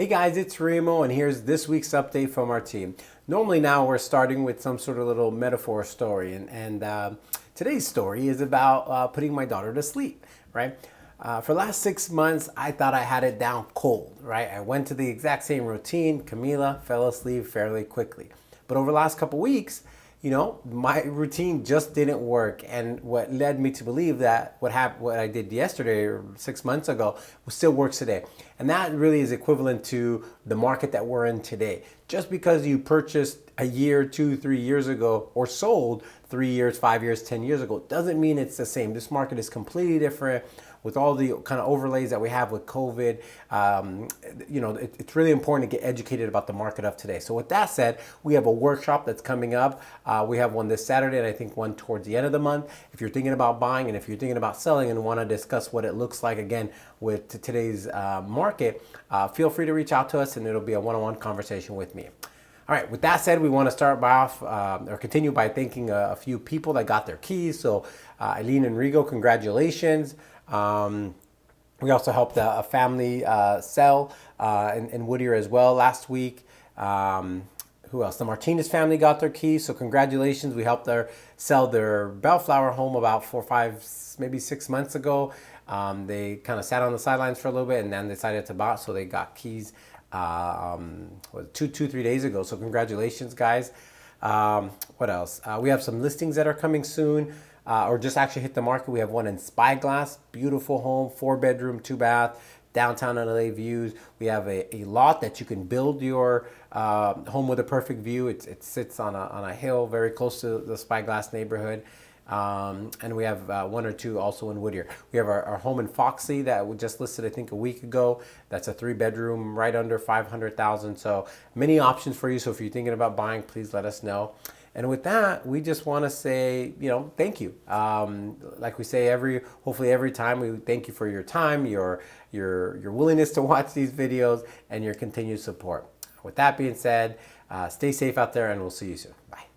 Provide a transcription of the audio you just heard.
Hey guys, it's Remo, and here's this week's update from our team. Normally now we're starting with some sort of little metaphor story, and today's story is about putting my daughter to sleep, right? For the last 6 months, I thought I had it down cold, right? I went to the exact same routine. Camila fell asleep fairly quickly. But over the last couple weeks, my routine just didn't work, and what led me to believe that what I did yesterday or 6 months ago still works today. And that really is equivalent to the market that we're in today. Just because you purchased a year, 2, 3 years ago, or sold 3 years, 5 years, 10 years ago, doesn't mean it's the same. This market is completely different with all the kind of overlays that we have with COVID. It's really important to get educated about the market of today. So with that said, we have a workshop that's coming up. We have one this Saturday, and I think one towards the end of the month. If you're thinking about buying and if you're thinking about selling and want to discuss what it looks like again with today's market, feel free to reach out to us, and it'll be a one-on-one conversation with me. All right, with that said, we want to start or continue by thanking a few people that got their keys. So Eileen and Rigo, congratulations. We also helped a family sell in Whitter as well last week. Who else? The Martinez family got their keys, so congratulations. We helped them sell their Bellflower home about 4, 5, maybe 6 months ago. They kind of sat on the sidelines for a little bit and then decided to buy, so they got keys 3 days ago. So congratulations, guys. What else? We have some listings that are coming soon, or just actually hit the market. We have one in Spyglass, beautiful home, 4-bedroom, 2-bath, downtown LA views. We have a lot that you can build your home with a perfect view. It sits on a hill very close to the Spyglass neighborhood. And we have one or two also in Whittier. We have our home in Foxley that we just listed, I think, a week ago. That's a 3-bedroom, right under $500,000. So many options for you. So if you're thinking about buying, please let us know. And with that, we just want to say, thank you. Like we say hopefully every time, we thank you for your time, your willingness to watch these videos, and your continued support. With that being said, stay safe out there, and we'll see you soon. Bye.